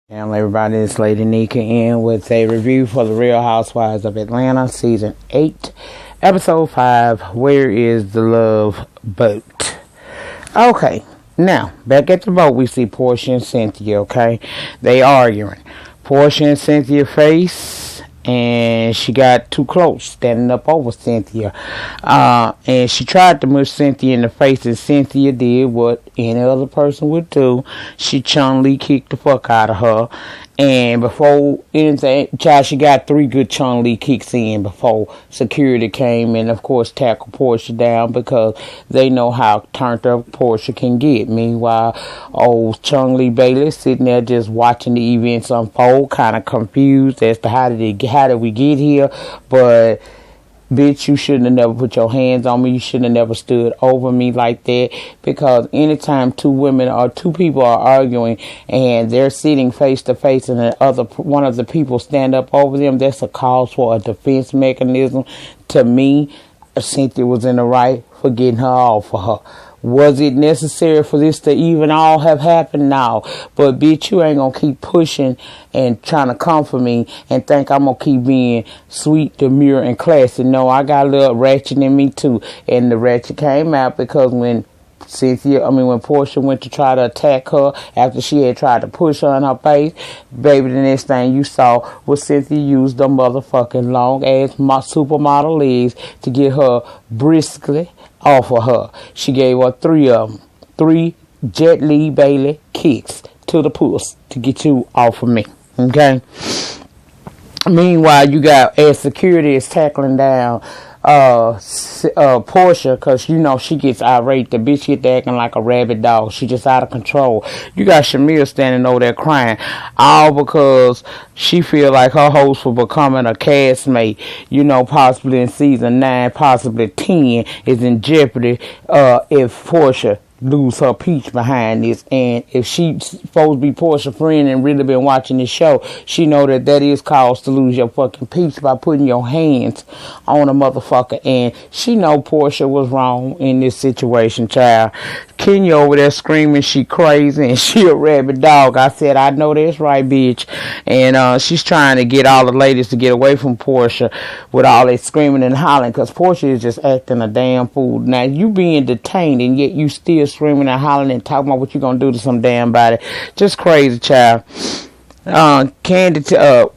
Hello everybody, it's Lady Nika in with a review for The Real Housewives of Atlanta, Season 8, Episode 5, Where is the Love Boat? Okay, now, back at the boat we see Portia and Cynthia, okay? They arguing. Portia and Cynthia face, and she got too close, standing up over Cynthia. And she tried to mush Cynthia in the face, and Cynthia did what any other person would do. She Chun-Li kicked the fuck out of her. And before anything, child, she got 3 good Chun-Li kicks in before security came and, of course, tackled Portia down because they know how turned up Portia can get. Meanwhile, old Chun-Li Bailey sitting there just watching the events unfold, kind of confused as to how did we get here, but bitch, you shouldn't have never put your hands on me. You shouldn't have never stood over me like that. Because anytime 2 women or 2 people are arguing and they're sitting face to face and one of the people stand up over them, that's a cause for a defense mechanism. To me, Cynthia was in the right for getting her off for her. Was it necessary for this to even all have happened? No. But bitch, you ain't gonna keep pushing and trying to comfort me and think I'm gonna keep being sweet, demure, and classy. No, I got a little ratchet in me too. And the ratchet came out because when Portia went to try to attack her after she had tried to push her in her face, baby, the next thing you saw was Cynthia used the motherfucking long ass supermodel legs to get her briskly off of her. She gave her 3 of them. 3 Jet Li Bailey kicks to the puss to get you off of me. Okay? Meanwhile, you got, as security is tackling down Portia, because you know she gets irate. The bitch get acting like a rabid dog. She just out of control. You got Shamir standing over there crying, all because she feel like her host for becoming a castmate, you know, possibly in season 9, possibly 10, is in jeopardy if Portia lose her peach behind this. And if she's supposed to be Portia's friend and really been watching this show, she know that is cause to lose your fucking peach by putting your hands on a motherfucker. And she know Portia was wrong in this situation, child. Kenya over there screaming she crazy and she a rabid dog. I said, I know that's right, bitch. And she's trying to get all the ladies to get away from Portia with all that screaming and hollering, because Portia is just acting a damn fool. Now, you being detained and yet you still screaming and hollering and talking about what you gonna do to some damn body. Just crazy, child. Kenya tell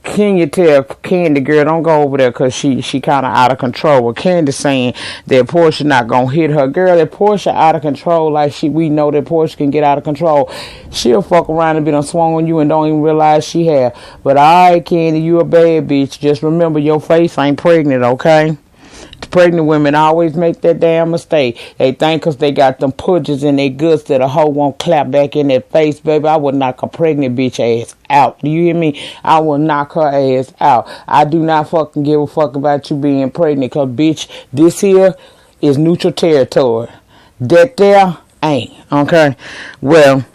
Candy, girl, don't go over there because she kind of out of control. Well, Candy saying that Portia not gonna hit her. Girl, if Portia out of control like we know that Portia can get out of control, she'll fuck around and be done swung on you and don't even realize she have. But alright, Candy, you a bad bitch. Just remember your face ain't pregnant, okay? Pregnant women always make that damn mistake. They think because they got them pudges in their guts that a hoe won't clap back in their face, baby. I would knock a pregnant bitch ass out. Do you hear me? I will knock her ass out. I do not fucking give a fuck about you being pregnant, because bitch, this here is neutral territory. That there ain't. Okay? Well,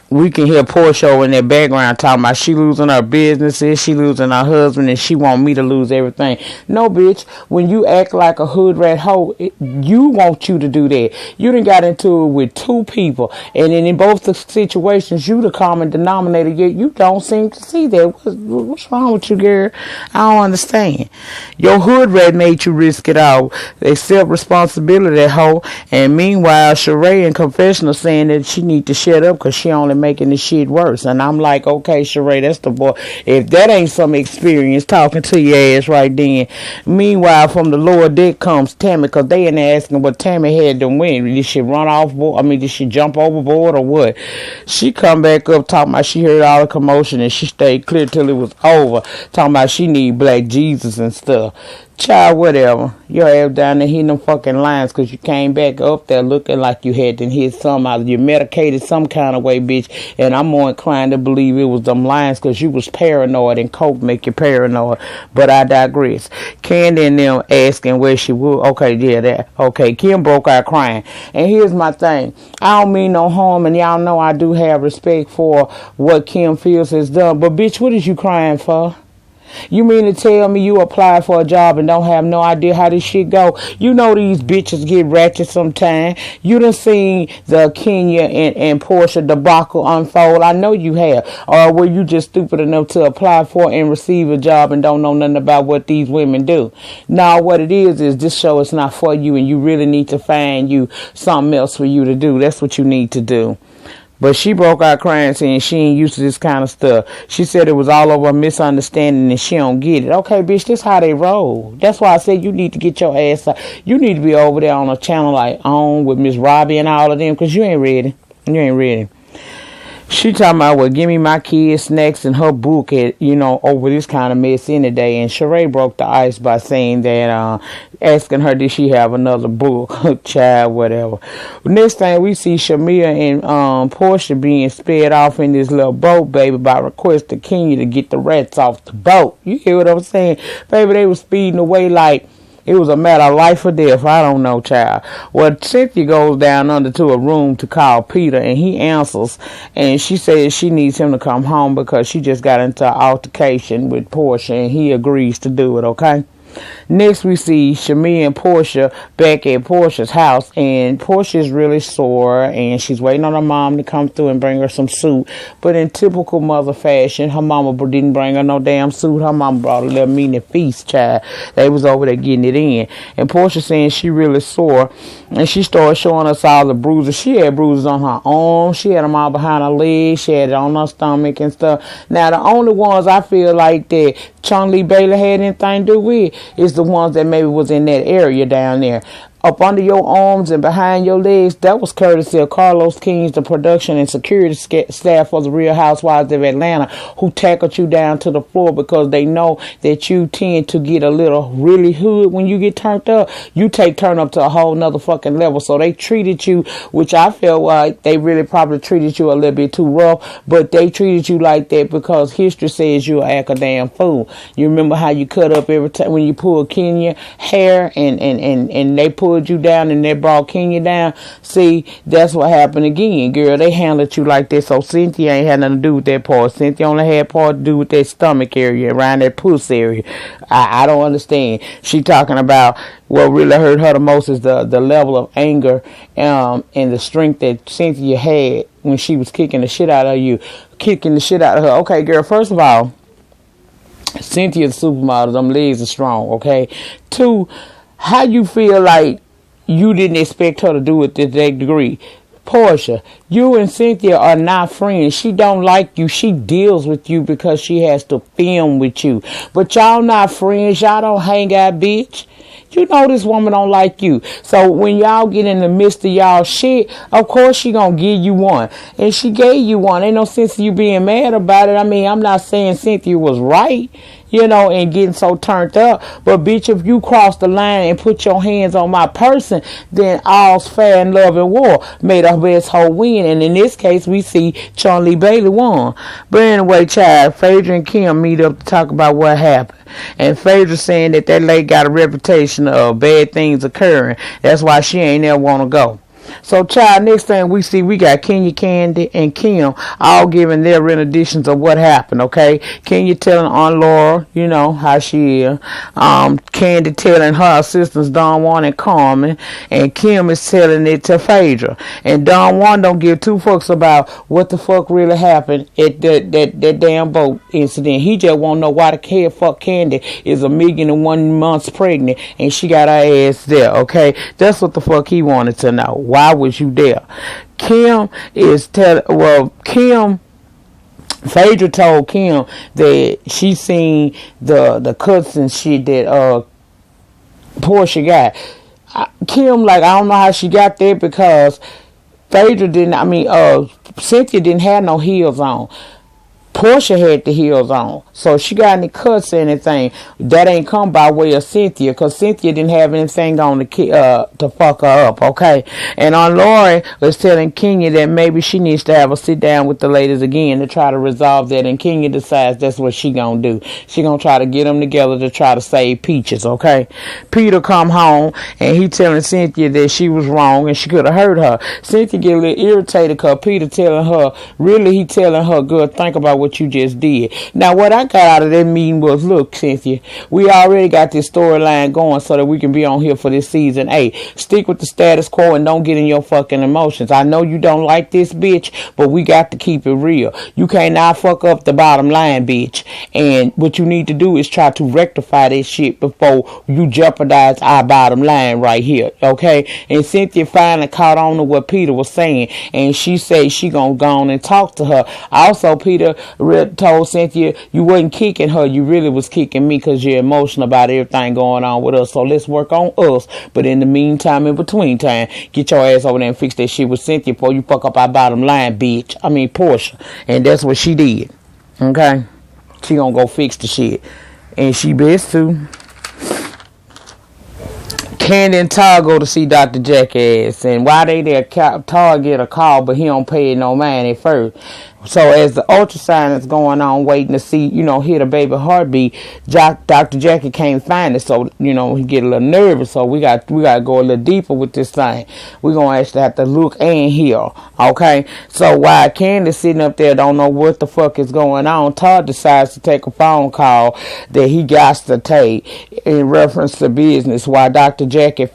we can hear Portia in the background talking about she losing her businesses, she losing her husband, and she want me to lose everything. No, bitch. When you act like a hood rat hoe, you want you to do that. You done got into it with 2 people, and then in both the situations, you the common denominator, yet you don't seem to see that. What's wrong with you, girl? I don't understand. Your hood rat made you risk it all. They accept responsibility, that hoe. And meanwhile, Sheree in confessional saying that she need to shut up because she only making the shit worse. And I'm like, okay, Sheree, that's the boy. If that ain't some experience talking to your ass right then. Meanwhile, from the lower deck comes Tammy, because they in there asking what Tammy had to win. Did she run off board? I mean, did she jump overboard or what? She come back up talking about she heard all the commotion and she stayed clear till it was over. Talking about she need black Jesus and stuff. Child, whatever. Your ass down there hitting them fucking lines because you came back up there looking like you had to hit some out. You medicated some kind of way, bitch. And I'm more inclined to believe it was them lines because you was paranoid and coke make you paranoid. But I digress. Candy and them asking where she would. Okay, yeah, that. Okay, Kim broke out crying. And here's my thing. I don't mean no harm, and y'all know I do have respect for what Kim feels has done. But bitch, what is you crying for? You mean to tell me you apply for a job and don't have no idea how this shit go? You know these bitches get ratchet sometime. You done seen the Kenya and Portia debacle unfold. I know you have. Or were you just stupid enough to apply for and receive a job and don't know nothing about what these women do? Now what it is this show is not for you, and you really need to find you something else for you to do. That's what you need to do. But she broke out crying, saying she ain't used to this kind of stuff. She said it was all over a misunderstanding and she don't get it. Okay, bitch, this how they roll. That's why I said you need to get your ass out. You need to be over there on a channel like On with Miss Robbie and all of them, because you ain't ready. You ain't ready. She talking about, well, give me my kids snacks and her book over this kind of mess any day. And Sheree broke the ice by saying that, asking her, did she have another book? Child, whatever. Next thing we see Shamia and Portia being sped off in this little boat, baby, by request of Kenya to get the rats off the boat. You hear what I'm saying? Baby, they was speeding away like it was a matter of life or death. I don't know, child. Well, Cynthia goes down under to a room to call Peter, and he answers, and she says she needs him to come home because she just got into an altercation with Portia, and he agrees to do it, okay? Next, we see Shamia and Portia back at Portia's house, and Portia is really sore, and she's waiting on her mom to come through and bring her some soup. But in typical mother fashion, her mama didn't bring her no damn soup. Her mama brought a little mini feast, child. They was over there getting it in. And Portia saying she really sore, and she started showing us all the bruises. She had bruises on her arms. She had them all behind her legs. She had it on her stomach and stuff. Now, the only ones I feel like that Chung-Lee Bailey had anything to do with is the ones that maybe was in that area down there. Up under your arms and behind your legs, that was courtesy of Carlos Kings, the production and security staff for the Real Housewives of Atlanta, who tackled you down to the floor because they know that you tend to get a little really hood when you get turned up. You turn up to a whole nother fucking level. So they treated you, which I feel like they really probably treated you a little bit too rough, but they treated you like that because history says you act a damn fool. You remember how you cut up every time when you pulled Kenya hair and they pulled you down and they brought Kenya down. See, that's what happened again, girl. They handled you like this. So Cynthia ain't had nothing to do with that part. Cynthia only had part to do with that stomach area, around that puss area. I don't understand. She talking about what really hurt her the most is the level of anger and the strength that Cynthia had when she was kicking the shit out of you. Kicking the shit out of her. Okay, girl, first of all, Cynthia's supermodel. Them legs are strong, okay? Two, how you feel like you didn't expect her to do it to that degree? Portia, you and Cynthia are not friends. She don't like you. She deals with you because she has to film with you. But y'all not friends. Y'all don't hang out, bitch. You know this woman don't like you. So when y'all get in the midst of y'all shit, of course she gonna give you one. And she gave you one. Ain't no sense of you being mad about it. I mean, I'm not saying Cynthia was right, and getting so turned up. But bitch, if you cross the line and put your hands on my person, then all's fair in love and war. May the best hoe win. And in this case, we see Chung-Lee Bailey won. But anyway, child, Phaedra and Kim meet up to talk about what happened. And Phaedra saying that lady got a reputation of bad things occurring. That's why she ain't never want to go. So, child, next thing we see, we got Kenya, Candy, and Kim all giving their renditions of what happened, okay? Kenya telling Aunt Laura, how she is. Candy telling her assistants, Don Juan and Carmen. And Kim is telling it to Phaedra. And Don Juan don't give two fucks about what the fuck really happened at that damn boat incident. He just want to know why the hell fuck Candy is 1,000,001 months pregnant and she got her ass there, okay? That's what the fuck he wanted to know. Why was you there? Phaedra told Kim that she seen the cuts and shit that Portia got. Kim, I don't know how she got there because Cynthia didn't have no heels on. Portia had the heels on. So she got any cuts or anything. That ain't come by way of Cynthia, because Cynthia didn't have anything on to fuck her up, okay? And Aunt Lori was telling Kenya that maybe she needs to have a sit down with the ladies again to try to resolve that, and Kenya decides that's what she gonna do. She gonna try to get them together to try to save Peaches, okay? Peter come home, and he telling Cynthia that she was wrong and she could have hurt her. Cynthia get a little irritated because Peter telling her, really he telling her, girl, think about what you just did. Now, what I got out of that meeting was, look, Cynthia, we already got this storyline going so that we can be on here for this season. Hey, stick with the status quo and don't get in your fucking emotions. I know you don't like this bitch, but we got to keep it real. You can't now fuck up the bottom line, bitch. And what you need to do is try to rectify this shit before you jeopardize our bottom line right here, okay? And Cynthia finally caught on to what Peter was saying, and she said she gonna go on and talk to her. Also, Peter told Cynthia you wasn't kicking her, you really was kicking me because you're emotional about everything going on with us. So let's work on us. But in the meantime, in between time, get your ass over there and fix that shit with Cynthia before you fuck up our bottom line, bitch. I mean, Portia. And that's what she did. Okay? She gonna go fix the shit. And she best to. Candy and Todd go to see Dr. Jackass. And while they there, Todd get a call, but he don't pay no mind at first. So as the ultrasound is going on, waiting to see, hear the baby heartbeat, Dr. Jackie can't find it. So, he get a little nervous. So we got to go a little deeper with this thing. We're going to actually have to look and hear. Okay? So while Candy's sitting up there, don't know what the fuck is going on, Todd decides to take a phone call that he got to take in reference to business while Dr. Jackie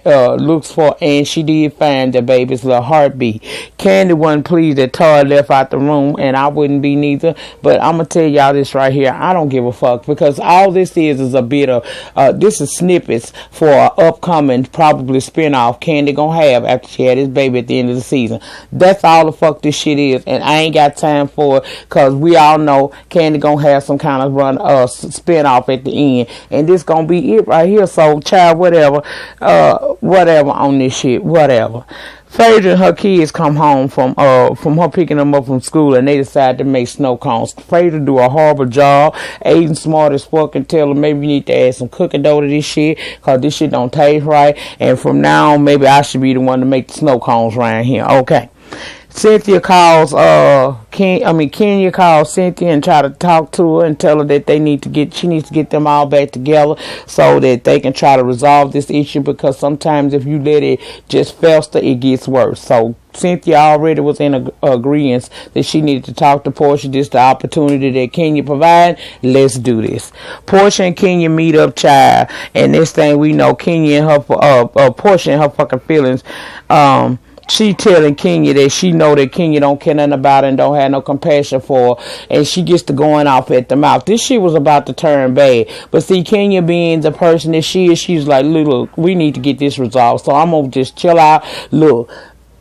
looks for, and she did find the baby's little heartbeat. Candy wasn't pleased that Todd left out the room, and I wouldn't be neither, but I'm gonna tell y'all this right here. I don't give a fuck, because all this is a bit of this is snippets for an upcoming probably spinoff Candy gonna have after she had his baby at the end of the season. That's all the fuck this shit is, and I ain't got time for it, because we all know Candy gonna have some kind of run spinoff at the end, and this gonna be it right here. So child, whatever on this shit, whatever. Phaedra and her kids come home from her picking them up from school, and they decide to make snow cones. Phaedra do a horrible job. Aiden smart as fuck and tell her maybe you need to add some cooking dough to this shit, cause this shit don't taste right. And from now on, maybe I should be the one to make the snow cones around here. Okay. Cynthia calls Kenya calls Cynthia and try to talk to her and tell her that she needs to get them all back together so that they can try to resolve this issue, because sometimes if you let it just fester, it gets worse. So Cynthia already was in agreement that she needed to talk to Portia. This is the opportunity that Kenya provide. Let's do this. Portia and Kenya meet up, child, and this thing we know, Kenya and her Portia and her fucking feelings. She telling Kenya that she know that Kenya don't care nothing about her and don't have no compassion for her, and she gets to going off at the mouth. This shit was about to turn bad, but see, Kenya being the person that she is, she's like, look, we need to get this resolved, so I'm gonna just chill out. Look,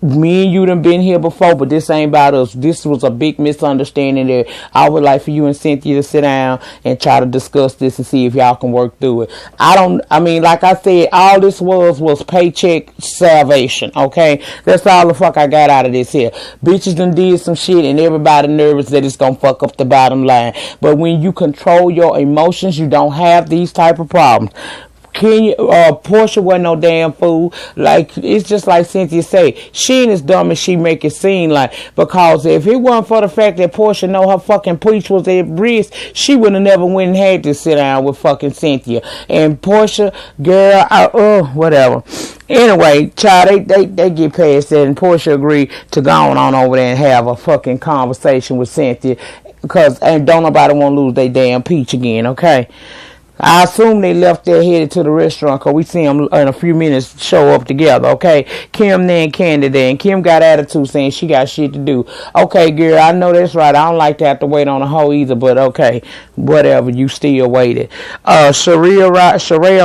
me and you done been here before, but this ain't about us. This was a big misunderstanding that I would like for you and Cynthia to sit down and try to discuss this and see if y'all can work through it. Like I said, all this was paycheck salvation, okay? That's all the fuck I got out of this here. Bitches done did some shit and everybody nervous that it's gonna fuck up the bottom line. But when you control your emotions, you don't have these type of problems. Portia wasn't no damn fool. Like, it's just like Cynthia say, she ain't as dumb as she make it seem like, because if it wasn't for the fact that Portia know her fucking preach was at risk, she would have never went and had to sit down with fucking Cynthia. And Portia, girl, whatever. Anyway, child, they get past that, and Portia agreed to go on over there and have a fucking conversation with Cynthia, and don't nobody want to lose their damn peach again, okay? I assume they left there headed to the restaurant, because we see them in a few minutes show up together, okay? Kim there and Candy there, and Kim got attitude saying she got shit to do. Okay, girl, I know that's right. I don't like to have to wait on a hoe either, but okay, whatever, you still waited. Sheree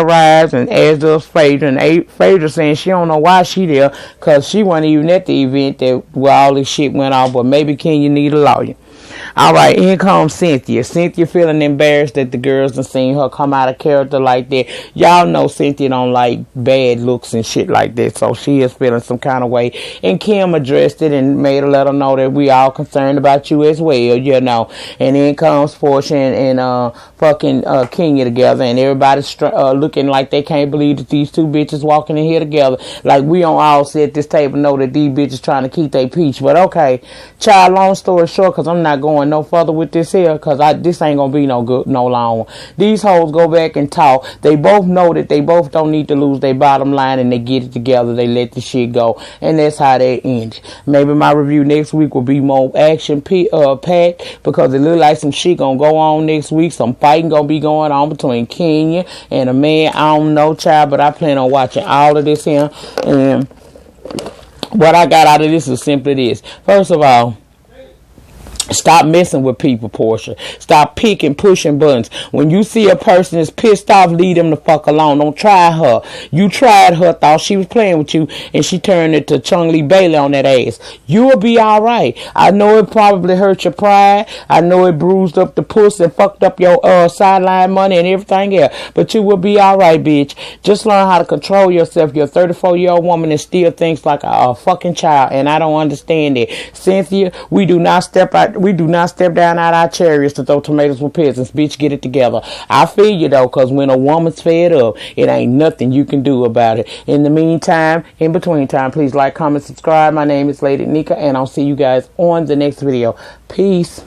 arrives, and as does Phaedra, and Phaedra saying she don't know why she there, because she wasn't even at the event where all this shit went off, but maybe Kenya need a lawyer. Alright, in comes Cynthia. Cynthia feeling embarrassed that the girls done seen her come out of character like that. Y'all know Cynthia don't like bad looks and shit like that, so she is feeling some kind of way. And Kim addressed it and made her let her know that we all concerned about you as well, you know. And in comes Portia and fucking Kenya together, and everybody's looking like they can't believe that these two bitches walking in here together. Like, we don't all sit at this table know that these bitches trying to keep their peach. But okay, child, long story short, because I'm not going going no further with this here, because this ain't gonna be no good no longer. These hoes go back and talk. They both know that they both don't need to lose their bottom line, and they get it together. They let the shit go, and that's how they end. Maybe my review next week will be more action packed, because it look like some shit gonna go on next week. Some fighting gonna be going on between Kenya and a man. I don't know, child, but I plan on watching all of this here. And what I got out of this is simply this. First of all, stop messing with people, Portia. Stop picking, pushing buttons. When you see a person is pissed off, leave them the fuck alone. Don't try her. You tried her, thought she was playing with you, and she turned into Chung Lee Bailey on that ass. You will be alright. I know it probably hurt your pride. I know it bruised up the pussy and fucked up your sideline money and everything else. But you will be alright, bitch. Just learn how to control yourself. You're a 34-year-old woman and still thinks like a fucking child, and I don't understand it. Cynthia, we do not step down out our chariots to throw tomatoes with peasants. Bitch, get it together. I feel you though, because when a woman's fed up, it ain't nothing you can do about it. In the meantime, in between time, please like, comment, subscribe. My name is Lady Nika, and I'll see you guys on the next video. Peace.